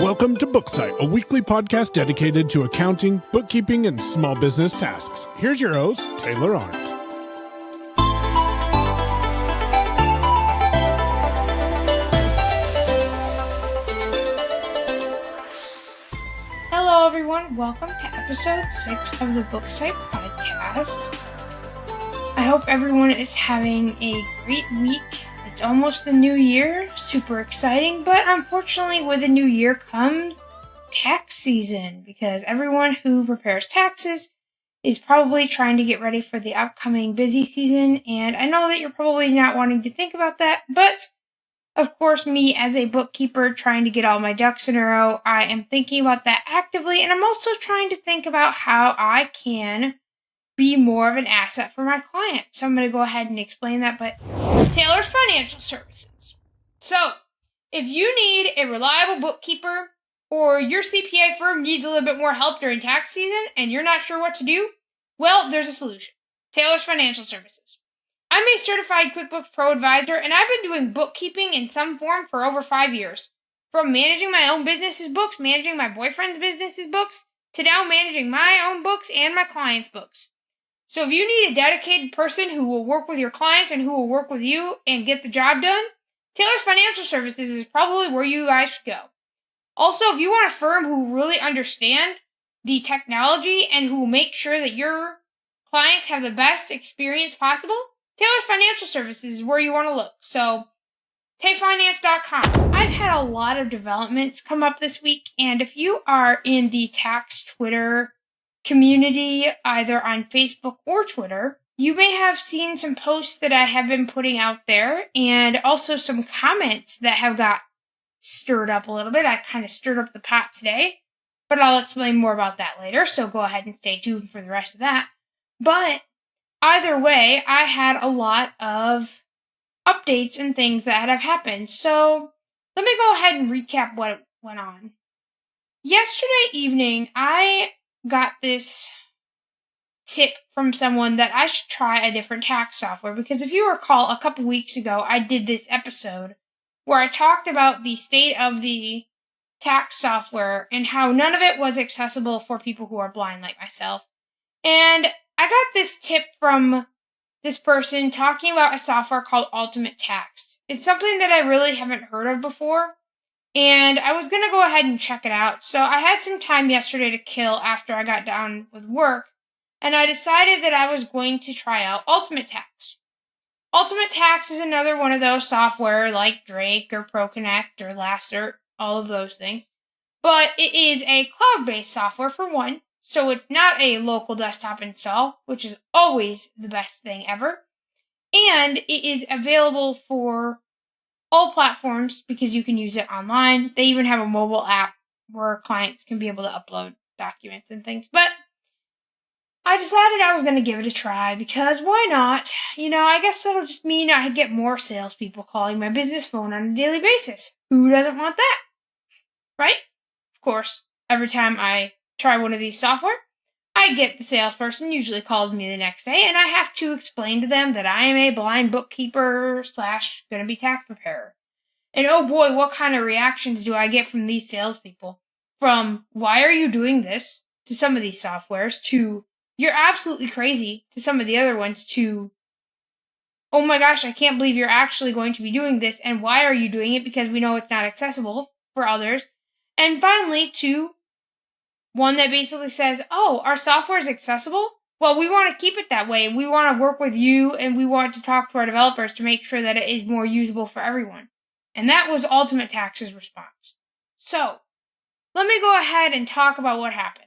Welcome to Booksight, a weekly podcast dedicated to accounting, bookkeeping, and small business tasks. Here's your host, Taylor Arndt. Hello everyone, welcome to episode 6 of the Booksight podcast. I hope everyone is having a great week. It's almost the new year, super exciting, but unfortunately with the new year comes tax season because everyone who prepares taxes is probably trying to get ready for the upcoming busy season, and I know that you're probably not wanting to think about that, but of course, me as a bookkeeper trying to get all my ducks in a row, I am thinking about that actively, and I'm also trying to think about how I can be more of an asset for my client. So I'm going to go ahead and explain that, but Taylor's Financial Services. So, if you need a reliable bookkeeper or your CPA firm needs a little bit more help during tax season and you're not sure what to do, well, there's a solution. Taylor's Financial Services. I'm a certified QuickBooks Pro advisor, and I've been doing bookkeeping in some form for over 5 years. From managing my own business's books, managing my boyfriend's business's books, to now managing my own books and my clients' books. So if you need a dedicated person who will work with your clients and who will work with you and get the job done, Taylor's Financial Services is probably where you guys should go. Also, if you want a firm who really understand the technology and who will make sure that your clients have the best experience possible, Taylor's Financial Services is where you want to look. So, tayfinance.com. I've had a lot of developments come up this week, and if you are in the tax Twitter community, either on Facebook or Twitter, you may have seen some posts that I have been putting out there, and also some comments that have got stirred up a little bit. I kind of stirred up the pot today, but I'll explain more about that later, so go ahead and stay tuned for the rest of that. But either way, I had a lot of updates and things that have happened. So let me go ahead and recap what went on. Yesterday evening, I got this tip from someone that I should try a different tax software, because if you recall, a couple weeks ago, I did this episode where I talked about the state of the tax software and how none of it was accessible for people who are blind like myself. And I got this tip from this person talking about a software called Ultimate Tax. It's something that I really haven't heard of before, and I was going to go ahead and check it out. So I had some time yesterday to kill after I got done with work, and I decided that I was going to try out Ultimate Tax. Ultimate Tax is another one of those software like Drake or ProConnect or Lasser, all of those things. But it is a cloud-based software for one. So it's not a local desktop install, which is always the best thing ever. And it is available for all platforms because you can use it online. They even have a mobile app where clients can be able to upload documents and things. But I decided I was going to give it a try because why not? I guess that'll just mean I get more salespeople calling my business phone on a daily basis. Who doesn't want that? Right? Of course, every time I try one of these software, I get the salesperson, usually called me the next day, and I have to explain to them that I am a blind bookkeeper / gonna be tax preparer. And oh boy, what kind of reactions do I get from these salespeople? From, why are you doing this, to some of these softwares, to, you're absolutely crazy, to some of the other ones, to, oh my gosh, I can't believe you're actually going to be doing this, and why are you doing it, because we know it's not accessible for others. And finally, to one that basically says, oh, our software is accessible? Well, we want to keep it that way. We want to work with you, and we want to talk to our developers to make sure that it is more usable for everyone. And that was Ultimate Tax's response. So, let me go ahead and talk about what happened.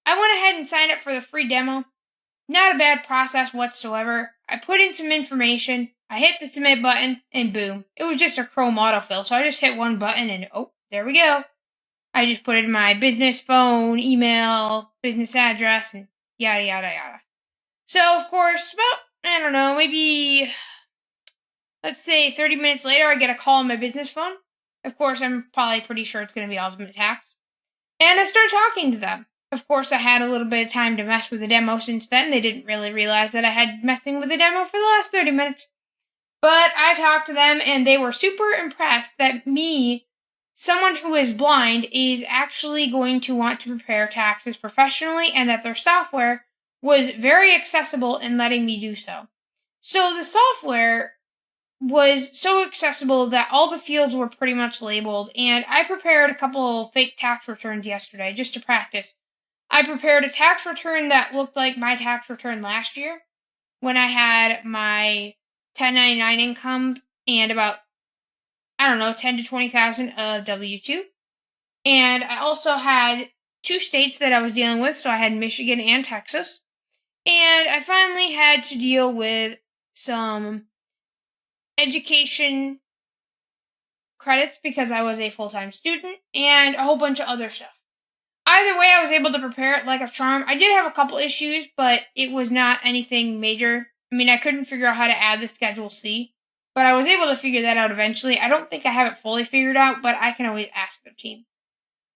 I went ahead and signed up for the free demo. Not a bad process whatsoever. I put in some information, I hit the submit button, and boom. It was just a Chrome autofill, so I just hit one button and oh, there we go. I just put in my business phone, email, business address, and yada, yada, yada. So, of course, maybe, let's say 30 minutes later, I get a call on my business phone. Of course, I'm probably pretty sure it's going to be Ultimate Tax. And I start talking to them. Of course, I had a little bit of time to mess with the demo since then. They didn't really realize that I had messing with the demo for the last 30 minutes. But I talked to them, and they were super impressed that me someone who is blind is actually going to want to prepare taxes professionally, and that their software was very accessible in letting me do so. So the software was so accessible that all the fields were pretty much labeled, and I prepared a couple of fake tax returns yesterday just to practice. I prepared a tax return that looked like my tax return last year when I had my 1099 income and about, 10 to 20,000 of W-2. And I also had 2 states that I was dealing with, so I had Michigan and Texas. And I finally had to deal with some education credits because I was a full-time student and a whole bunch of other stuff. Either way, I was able to prepare it like a charm. I did have a couple issues, but it was not anything major. I couldn't figure out how to add the Schedule C, but I was able to figure that out eventually. I don't think I have it fully figured out, but I can always ask the team.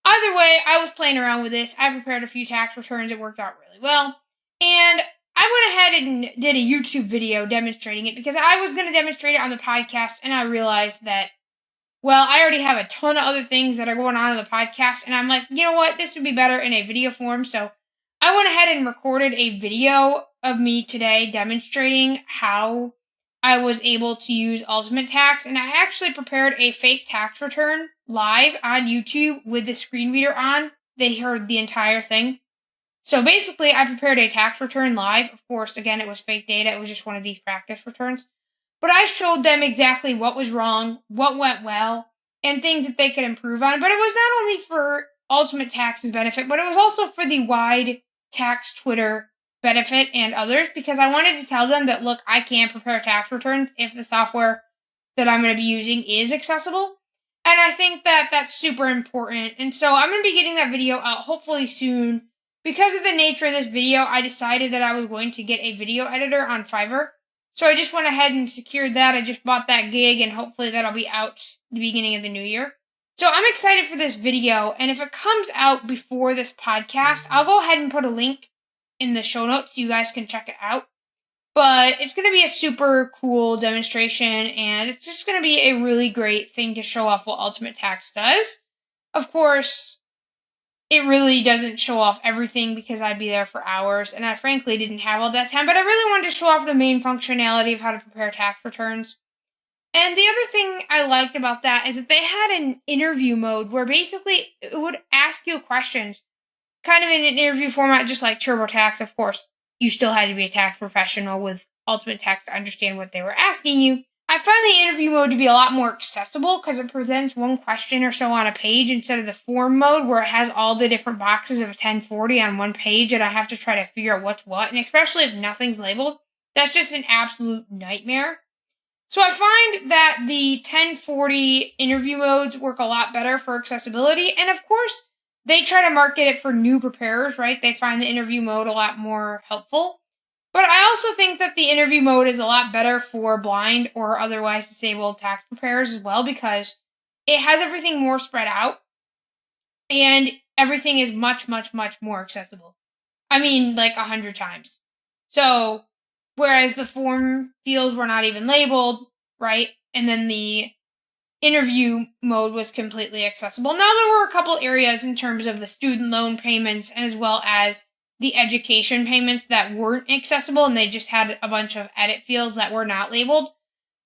Either way, I was playing around with this. I prepared a few tax returns. It worked out really well. And I went ahead and did a YouTube video demonstrating it because I was going to demonstrate it on the podcast, and I realized that, I already have a ton of other things that are going on in the podcast, and I'm like, you know what? This would be better in a video form. So I went ahead and recorded a video of me today demonstrating how I was able to use Ultimate Tax, and I actually prepared a fake tax return live on YouTube with the screen reader on. They heard the entire thing. So basically, I prepared a tax return live. Of course, again, it was fake data. It was just one of these practice returns. But I showed them exactly what was wrong, what went well, and things that they could improve on. But it was not only for Ultimate Tax's benefit, but it was also for the wide tax Twitter benefit and others, because I wanted to tell them that, look, I can prepare tax returns if the software that I'm going to be using is accessible. And I think that that's super important. And so I'm going to be getting that video out hopefully soon. Because of the nature of this video, I decided that I was going to get a video editor on Fiverr. So I just went ahead and secured that. I just bought that gig, and hopefully that'll be out the beginning of the new year. So I'm excited for this video, and if it comes out before this podcast, I'll go ahead and put a link in the show notes so you guys can check it out. But it's going to be a super cool demonstration, and it's just going to be a really great thing to show off what Ultimate Tax does. Of course, it really doesn't show off everything because I'd be there for hours, and I frankly didn't have all that time, but I really wanted to show off the main functionality of how to prepare tax returns. And the other thing I liked about that is that they had an interview mode where basically it would ask you questions, kind of in an interview format, just like TurboTax. Of course, you still had to be a tax professional with Ultimate Tax to understand what they were asking you. I find the interview mode to be a lot more accessible because it presents one question or so on a page instead of the form mode where it has all the different boxes of a 1040 on one page and I have to try to figure out what's what. And especially if nothing's labeled, that's just an absolute nightmare. So I find that the 1040 interview modes work a lot better for accessibility. And of course, they try to market it for new preparers, right? They find the interview mode a lot more helpful. But I also think that the interview mode is a lot better for blind or otherwise disabled tax preparers as well because it has everything more spread out and everything is much, much, much more accessible. Like 100 times. So, whereas the form fields were not even labeled, right? And then the interview mode was completely accessible. Now, there were a couple areas in terms of the student loan payments as well as the education payments that weren't accessible, and they just had a bunch of edit fields that were not labeled.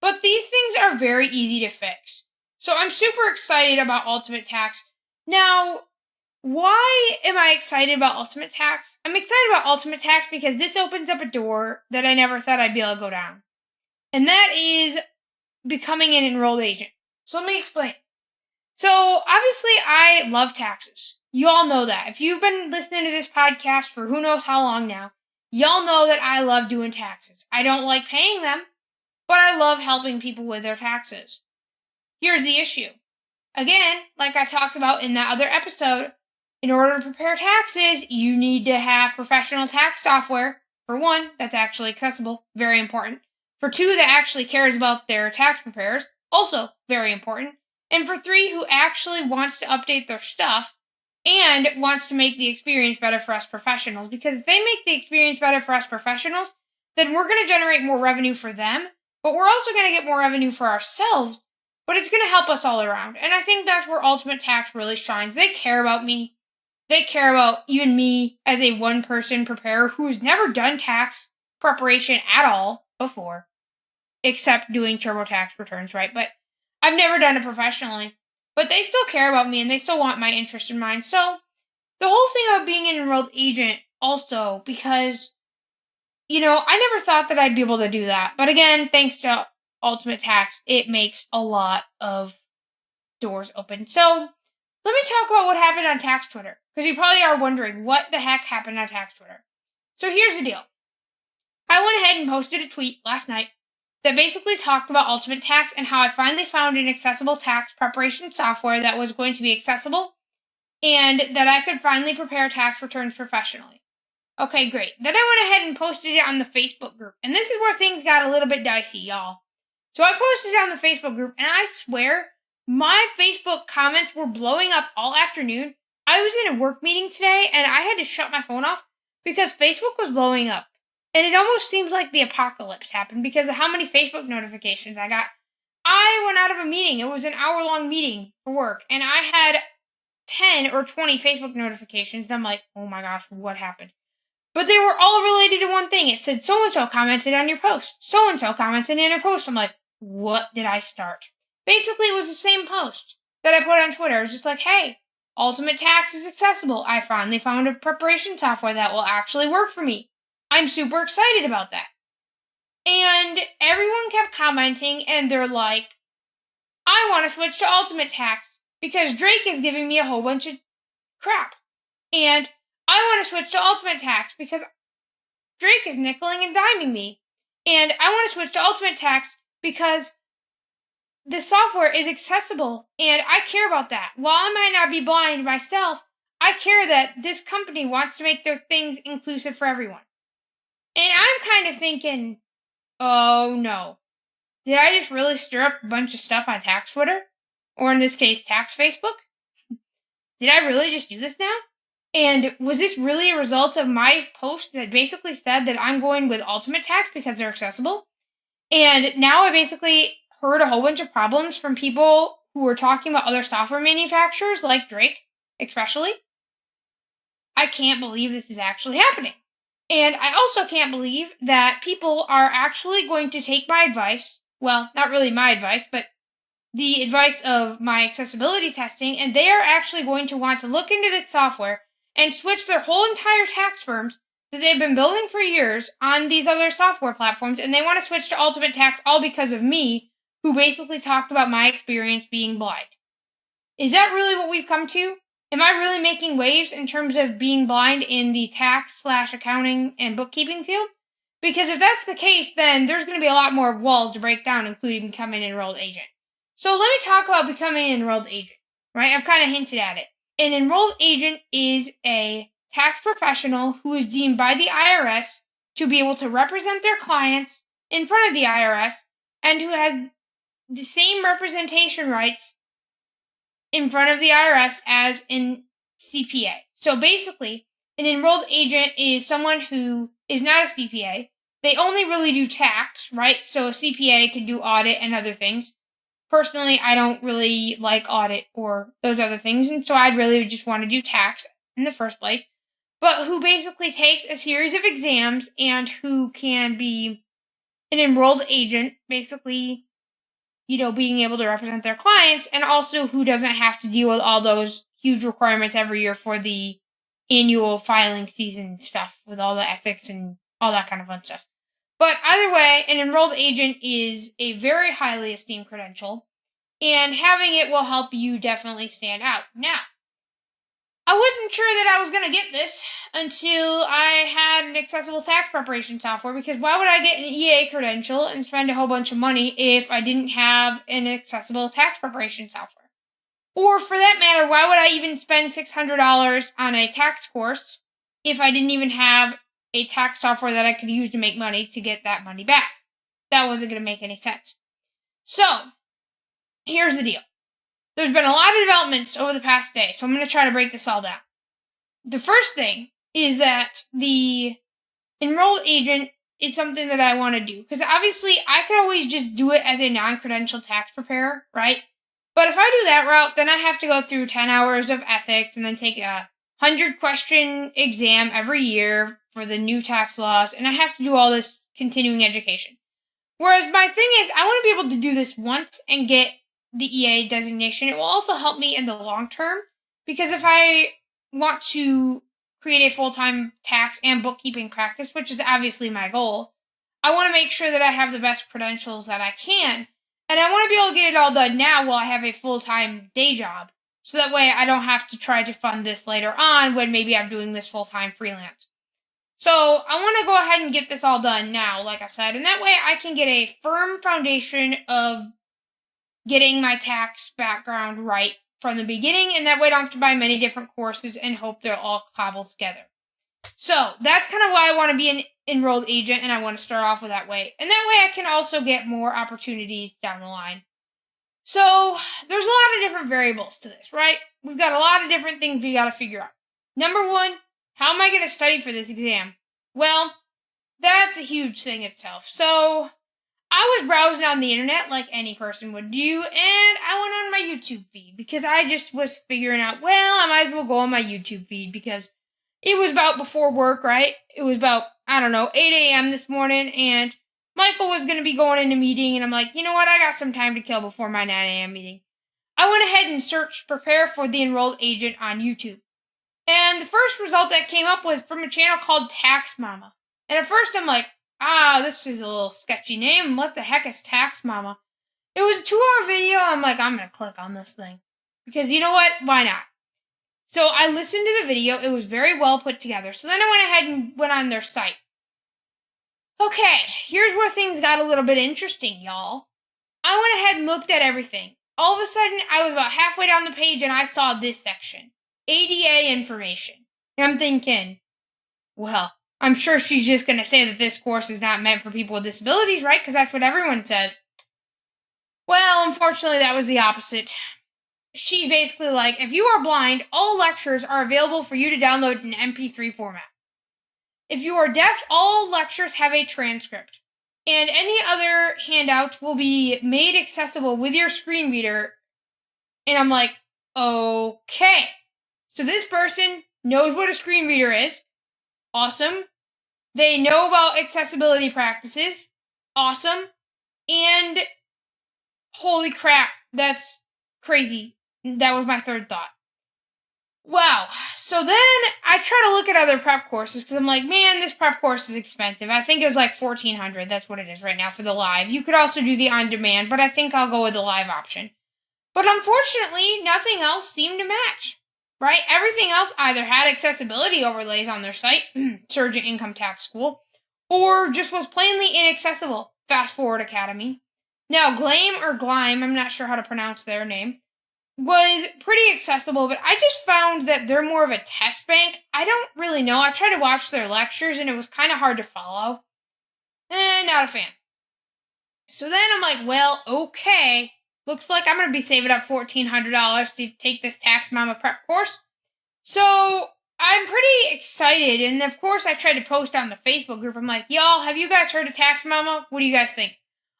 But these things are very easy to fix. So I'm super excited about Ultimate Tax. Now, why am I excited about Ultimate Tax? I'm excited about Ultimate Tax because this opens up a door that I never thought I'd be able to go down. And that is becoming an enrolled agent. So let me explain. So, obviously, I love taxes. You all know that. If you've been listening to this podcast for who knows how long now, y'all know that I love doing taxes. I don't like paying them, but I love helping people with their taxes. Here's the issue. Again, like I talked about in that other episode, in order to prepare taxes, you need to have professional tax software. For one, that's actually accessible. Very important. For two, that actually cares about their tax preparers. Also very important. And for three, who actually wants to update their stuff and wants to make the experience better for us professionals. Because if they make the experience better for us professionals, then we're going to generate more revenue for them, but we're also going to get more revenue for ourselves but it's going to help us all around. And I think that's where Ultimate Tax really shines. They care about me. They care about even me as a one-person preparer who's never done tax preparation at all before, except doing TurboTax returns, right? But I've never done it professionally. But they still care about me, and they still want my interest in mind. So the whole thing about being an enrolled agent also, because, I never thought that I'd be able to do that. But again, thanks to Ultimate Tax, it makes a lot of doors open. So let me talk about what happened on tax Twitter, because you probably are wondering what the heck happened on tax Twitter. So here's the deal. I went ahead and posted a tweet last night that basically talked about Ultimate Tax and how I finally found an accessible tax preparation software that was going to be accessible and that I could finally prepare tax returns professionally. Okay, great. Then I went ahead and posted it on the Facebook group. And this is where things got a little bit dicey, y'all. So I posted it on the Facebook group, and I swear my Facebook comments were blowing up all afternoon. I was in a work meeting today, and I had to shut my phone off because Facebook was blowing up. And it almost seems like the apocalypse happened because of how many Facebook notifications I got. I went out of a meeting. It was an hour-long meeting for work, and I had 10 or 20 Facebook notifications. And I'm like, oh my gosh, what happened? But they were all related to one thing. It said, so-and-so commented on your post. So-and-so commented on your post. I'm like, what did I start? Basically, it was the same post that I put on Twitter. It was just like, hey, Ultimate Tax is accessible. I finally found a preparation software that will actually work for me. I'm super excited about that. And everyone kept commenting, and they're like, I want to switch to Ultimate Tax because Drake is giving me a whole bunch of crap. And I want to switch to Ultimate Tax because Drake is nickeling and diming me. And I want to switch to Ultimate Tax because the software is accessible, and I care about that. While I might not be blind myself, I care that this company wants to make their things inclusive for everyone. And I'm kind of thinking, oh no. Did I just really stir up a bunch of stuff on tax Twitter? Or in this case, tax Facebook? Did I really just do this now? And was this really a result of my post that basically said that I'm going with Ultimate Tax because they're accessible? And now I basically heard a whole bunch of problems from people who were talking about other software manufacturers, like Drake, especially. I can't believe this is actually happening. And I also can't believe that people are actually going to take my advice. Well, not really my advice, but the advice of my accessibility testing, and they are actually going to want to look into this software and switch their whole entire tax firms that they've been building for years on these other software platforms, and they want to switch to Ultimate Tax all because of me, who basically talked about my experience being blind. Is that really what we've come to? Am I really making waves in terms of being blind in the tax/accounting and bookkeeping field? Because if that's the case, then there's going to be a lot more walls to break down, including becoming an enrolled agent. So let me talk about becoming an enrolled agent, right? I've kind of hinted at it. An enrolled agent is a tax professional who is deemed by the IRS to be able to represent their clients in front of the IRS and who has the same representation rights in front of the IRS as in CPA. So basically, an enrolled agent is someone who is not a CPA. They only really do tax, right? So a CPA can do audit and other things. Personally, I don't really like audit or those other things, and so I'd really just want to do tax in the first place. But who basically takes a series of exams and who can be an enrolled agent, basically, being able to represent their clients, and also who doesn't have to deal with all those huge requirements every year for the annual filing season stuff with all the ethics and all that kind of fun stuff. But either way, an enrolled agent is a very highly esteemed credential, and having it will help you definitely stand out. Now, I wasn't sure that I was going to get this until I had an accessible tax preparation software, because why would I get an EA credential and spend a whole bunch of money if I didn't have an accessible tax preparation software? Or for that matter, why would I even spend $600 on a tax course if I didn't even have a tax software that I could use to make money to get that money back? That wasn't going to make any sense. So, here's the deal. There's been a lot of developments over the past day, so I'm going to try to break this all down. The first thing is that the enrolled agent is something that I want to do. Because obviously, I could always just do it as a non-credential tax preparer, right? But if I do that route, then I have to go through 10 hours of ethics and then take a 100-question exam every year for the new tax laws, and I have to do all this continuing education. Whereas my thing is, I want to be able to do this once and get the EA designation. It will also help me in the long term, because if I want to create a full-time tax and bookkeeping practice, which is obviously my goal, I want to make sure that I have the best credentials that I can. And I want to be able to get it all done now while I have a full-time day job. So that way I don't have to try to fund this later on when maybe I'm doing this full-time freelance. So I want to go ahead and get this all done now, like I said. And that way I can get a firm foundation of getting my tax background right from the beginning. And that way I don't have to buy many different courses and hope they'll all cobble together. So that's kind of why I want to be an enrolled agent, and I want to start off with that way. And that way I can also get more opportunities down the line. So there's a lot of different variables to this, right? We've got a lot of different things we got to figure out. Number one, how am I going to study for this exam? Well, that's a huge thing itself. So I was browsing on the internet like any person would do, and I went on my YouTube feed because I just was figuring out, well, I might as well go on my YouTube feed because it was about before work, right? It was about, 8 a.m. this morning, and Michael was going to be going in a meeting, and I'm like, you know what? I got some time to kill before my 9 a.m. meeting. I went ahead and searched Prepare for the Enrolled Agent on YouTube. And the first result that came up was from a channel called Tax Mama. And at first I'm like, this is a little sketchy name. What the heck is Tax Mama? It was a 2-hour video. I'm like, I'm going to click on this thing. Because you know what? Why not? So I listened to the video. It was very well put together. So then I went ahead and went on their site. Okay, here's where things got a little bit interesting, y'all. I went ahead and looked at everything. All of a sudden, I was about halfway down the page and I saw this section. ADA information. And I'm thinking, well, I'm sure she's just going to say that this course is not meant for people with disabilities, right? Because that's what everyone says. Well, unfortunately, that was the opposite. She's basically like, if you are blind, all lectures are available for you to download in MP3 format. If you are deaf, all lectures have a transcript. And any other handouts will be made accessible with your screen reader. And I'm like, okay. So this person knows what a screen reader is. Awesome. They know about accessibility practices. Awesome. And holy crap, that's crazy. That was my third thought. Wow. So then I try to look at other prep courses because I'm like, man, this prep course is expensive. I think it was like $1,400. That's what it is right now for the live. You could also do the on demand, but I think I'll go with the live option. But unfortunately, nothing else seemed to match, right? Everything else either had accessibility overlays on their site, Surgeon Income Tax School, or just was plainly inaccessible, Fast Forward Academy. Now, Glime, I'm not sure how to pronounce their name, was pretty accessible, but I just found that they're more of a test bank. I don't really know. I tried to watch their lectures, and it was kind of hard to follow. Not a fan. So then I'm like, well, okay. Looks like I'm going to be saving up $1,400 to take this Tax Mama prep course. So I'm pretty excited, and of course I tried to post on the Facebook group. I'm like, y'all, have you guys heard of Tax Mama? What do you guys think?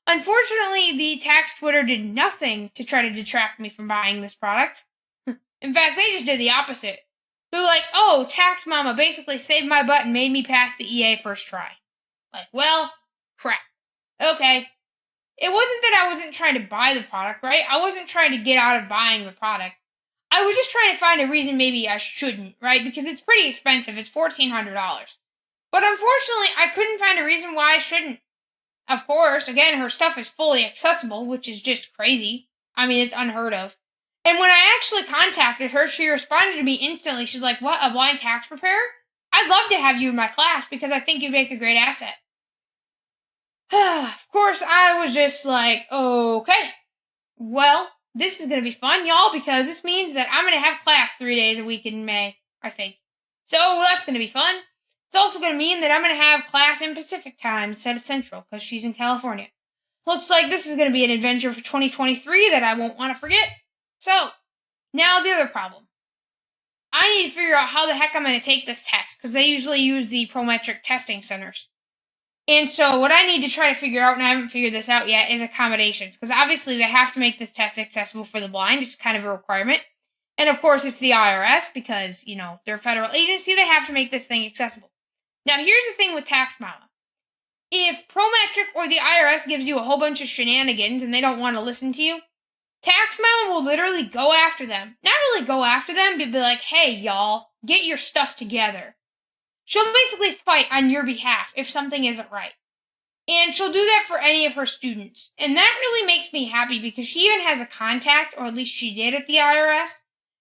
Unfortunately, the tax Twitter did nothing to try to detract me from buying this product. In fact, they just did the opposite. They're like, oh, Tax Mama basically saved my butt and made me pass the EA first try. Like, well, crap. Okay. It wasn't that I wasn't trying to buy the product, right? I wasn't trying to get out of buying the product. I was just trying to find a reason maybe I shouldn't, right? Because it's pretty expensive. It's $1,400. But unfortunately, I couldn't find a reason why I shouldn't. Of course, again, her stuff is fully accessible, which is just crazy. I mean, it's unheard of. And when I actually contacted her, she responded to me instantly. She's like, what, a blind tax preparer? I'd love to have you in my class because I think you'd make a great asset. Of course, I was just like, okay. Well, this is going to be fun, y'all, because this means that I'm going to have class 3 days a week in May, I think. So that's going to be fun. It's also going to mean that I'm going to have class in Pacific time instead of Central because she's in California. Looks like this is going to be an adventure for 2023 that I won't want to forget. So, now the other problem. I need to figure out how the heck I'm going to take this test because they usually use the Prometric testing centers. And so what I need to try to figure out, and I haven't figured this out yet, is accommodations. Because obviously they have to make this test accessible for the blind. It's kind of a requirement. And of course it's the IRS because, they're a federal agency. They have to make this thing accessible. Now here's the thing with Tax Mama. If Prometric or the IRS gives you a whole bunch of shenanigans and they don't want to listen to you, Tax Mama will literally go after them. Not really go after them, but be like, hey, y'all, get your stuff together. She'll basically fight on your behalf if something isn't right. And she'll do that for any of her students. And that really makes me happy because she even has a contact, or at least she did at the IRS.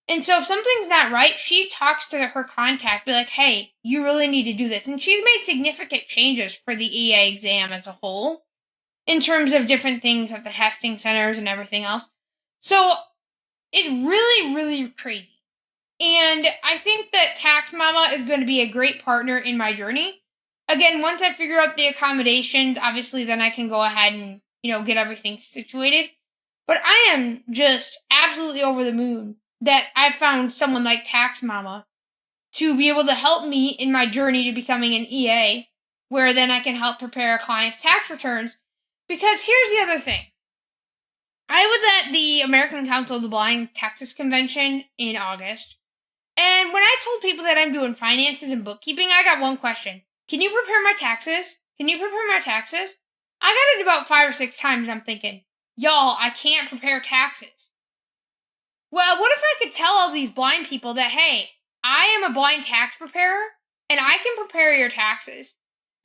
And so if something's not right, she talks to her contact, be like, hey, you really need to do this. And she's made significant changes for the EA exam as a whole in terms of different things at the testing centers and everything else. So it's really, really crazy. And I think that Tax Mama is going to be a great partner in my journey. Again, once I figure out the accommodations, obviously then I can go ahead and, get everything situated. But I am just absolutely over the moon that I found someone like Tax Mama to be able to help me in my journey to becoming an EA, where then I can help prepare a client's tax returns. Because here's the other thing. I was at the American Council of the Blind Texas Convention in August. And when I told people that I'm doing finances and bookkeeping, I got one question. Can you prepare my taxes? Can you prepare my taxes? I got it about 5 or 6 times and I'm thinking, y'all, I can't prepare taxes. Well, what if I could tell all these blind people that, hey, I am a blind tax preparer and I can prepare your taxes?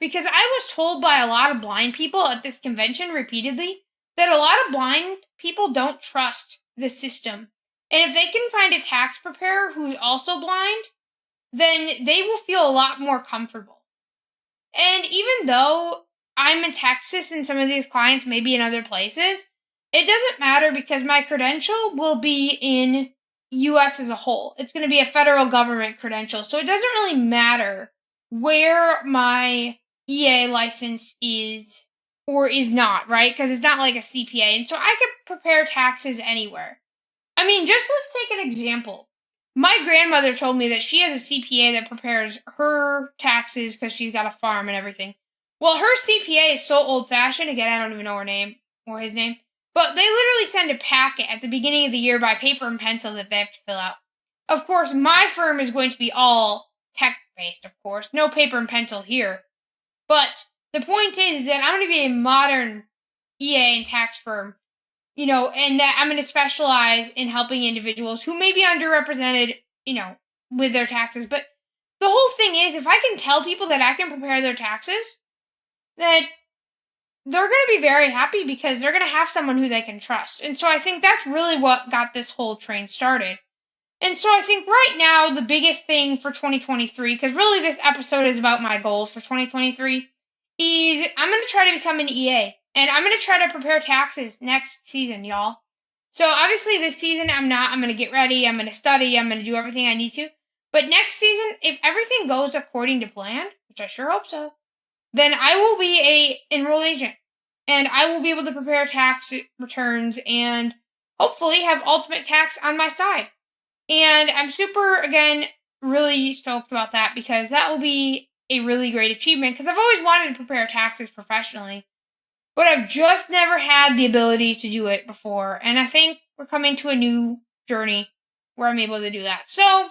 Because I was told by a lot of blind people at this convention repeatedly that a lot of blind people don't trust the system. And if they can find a tax preparer who's also blind, then they will feel a lot more comfortable. And even though I'm in Texas and some of these clients may be in other places, it doesn't matter because my credential will be in U.S. as a whole. It's going to be a federal government credential. So it doesn't really matter where my EA license is or is not, right? Because it's not like a CPA. And so I could prepare taxes anywhere. I mean, just let's take an example. My grandmother told me that she has a CPA that prepares her taxes because she's got a farm and everything. Well, her CPA is so old-fashioned. Again, I don't even know her name or his name. But they literally send a packet at the beginning of the year by paper and pencil that they have to fill out. Of course, my firm is going to be all tech-based, of course. No paper and pencil here. But the point is that I'm going to be a modern EA and tax firm. And that I'm going to specialize in helping individuals who may be underrepresented, with their taxes. But the whole thing is, if I can tell people that I can prepare their taxes, that they're going to be very happy because they're going to have someone who they can trust. And so I think that's really what got this whole train started. And so I think right now, the biggest thing for 2023, because really this episode is about my goals for 2023, is I'm going to try to become an EA. And I'm going to try to prepare taxes next season, y'all. So obviously this season I'm not. I'm going to get ready. I'm going to study. I'm going to do everything I need to. But next season, if everything goes according to plan, which I sure hope so, then I will be a enrolled agent. And I will be able to prepare tax returns and hopefully have ultimate tax on my side. And I'm super, again, really stoked about that because that will be a really great achievement because I've always wanted to prepare taxes professionally. But I've just never had the ability to do it before. And I think we're coming to a new journey where I'm able to do that. So,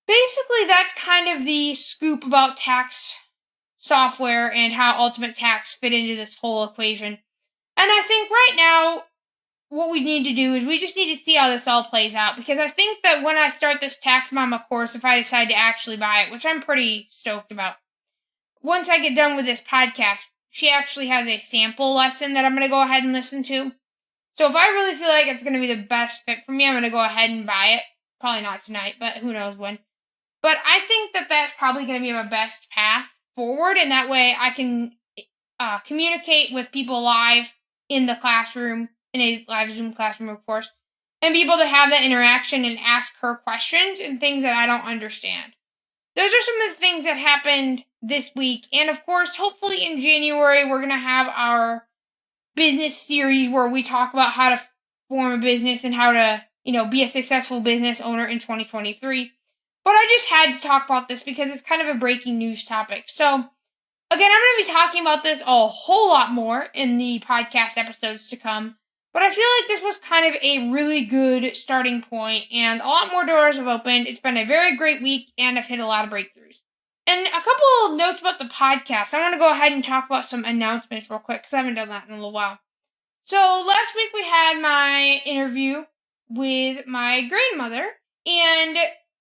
basically that's kind of the scoop about tax software and how Ultimate Tax fit into this whole equation. And I think right now, what we need to do is we just need to see how this all plays out. Because I think that when I start this Tax Mama course, if I decide to actually buy it, which I'm pretty stoked about, once I get done with this podcast, she actually has a sample lesson that I'm going to go ahead and listen to. So if I really feel like it's going to be the best fit for me, I'm going to go ahead and buy it. Probably not tonight, but who knows when. But I think that that's probably going to be my best path forward. And that way I can communicate with people live in the classroom, in a live Zoom classroom, of course, and be able to have that interaction and ask her questions and things that I don't understand. Those are some of the things that happened this week. And of course, hopefully in January, we're going to have our business series where we talk about how to form a business and how to, be a successful business owner in 2023. But I just had to talk about this because it's kind of a breaking news topic. So Again, I'm going to be talking about this a whole lot more in the podcast episodes to come, but I feel like this was kind of a really good starting point, and a lot more doors have opened. It's been a very great week, and I've hit a lot of breakthroughs. And a couple of notes about the podcast. I want to go ahead and talk about some announcements real quick, because I haven't done that in a little while. So last week we had my interview with my grandmother, and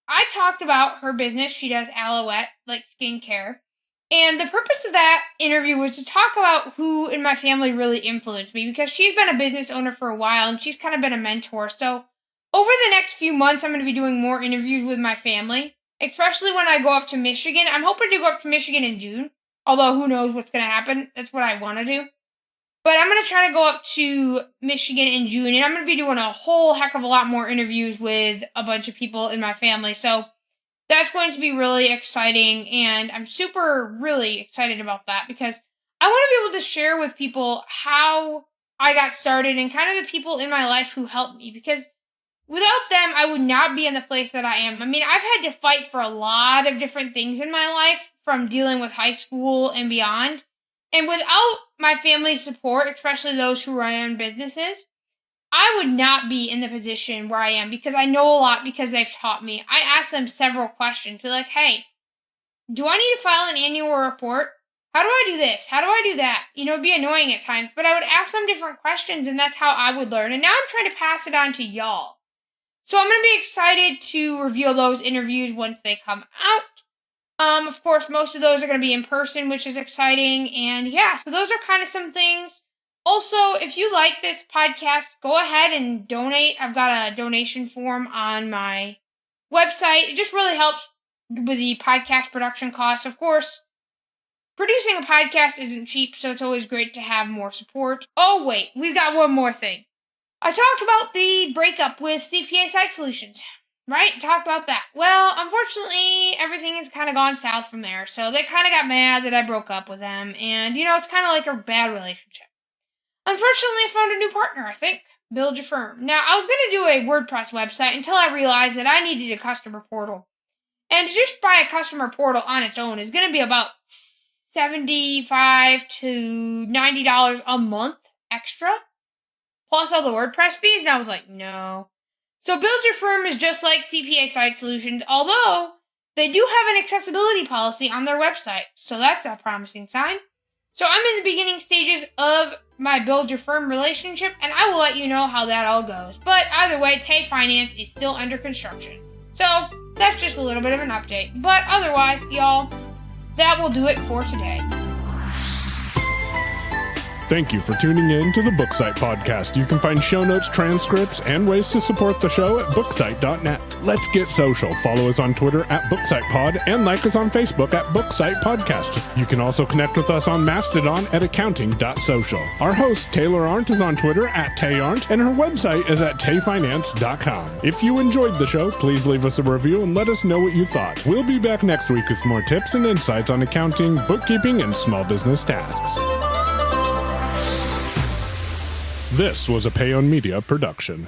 I talked about her business. She does Alouette, like skincare. And the purpose of that interview was to talk about who in my family really influenced me, because she's been a business owner for a while and she's kind of been a mentor. So over the next few months, I'm going to be doing more interviews with my family, especially when I go up to Michigan. I'm hoping to go up to Michigan in June, although who knows what's going to happen. That's what I want to do. But I'm going to try to go up to Michigan in June, and I'm going to be doing a whole heck of a lot more interviews with a bunch of people in my family. So that's going to be really exciting, and I'm really excited about that, because I want to be able to share with people how I got started and kind of the people in my life who helped me, because without them, I would not be in the place that I am. I mean, I've had to fight for a lot of different things in my life, from dealing with high school and beyond, and without my family's support, especially those who run businesses, I would not be in the position where I am, because I know a lot because they've taught me. I asked them several questions. Be like, hey, do I need to file an annual report? How do I do this? How do I do that? It'd be annoying at times, but I would ask them different questions, and that's how I would learn. And now I'm trying to pass it on to y'all. So I'm going to be excited to reveal those interviews once they come out. Of course, most of those are going to be in person, which is exciting. And yeah, so those are kind of some things. Also, if you like this podcast, go ahead and donate. I've got a donation form on my website. It just really helps with the podcast production costs. Of course, producing a podcast isn't cheap, so it's always great to have more support. Oh, wait, we've got one more thing. I talked about the breakup with CPA Site Solutions, right? Talked about that. Well, unfortunately, everything has kind of gone south from there, so they kind of got mad that I broke up with them, and, it's kind of like a bad relationship. Unfortunately, I found a new partner, I think. Build Your Firm. Now, I was going to do a WordPress website until I realized that I needed a customer portal. And to just buy a customer portal on its own is going to be about $75 to $90 a month extra, plus all the WordPress fees. And I was like, no. So Build Your Firm is just like CPA Site Solutions, although they do have an accessibility policy on their website. So that's a promising sign. So I'm in the beginning stages of my Build Your Firm relationship, and I will let you know how that all goes. But either way, Tay Finance is still under construction. So that's just a little bit of an update. But otherwise, y'all, that will do it for today. Thank you for tuning in to the Booksite Podcast. You can find show notes, transcripts, and ways to support the show at booksite.net. Let's get social. Follow us on Twitter at BookSitePod and like us on Facebook at Booksite Podcast. You can also connect with us on Mastodon at accounting.social. Our host, Taylor Arndt, is on Twitter at TayArndt, and her website is at tayfinance.com. If you enjoyed the show, please leave us a review and let us know what you thought. We'll be back next week with more tips and insights on accounting, bookkeeping, and small business tasks. This was a Payon Media production.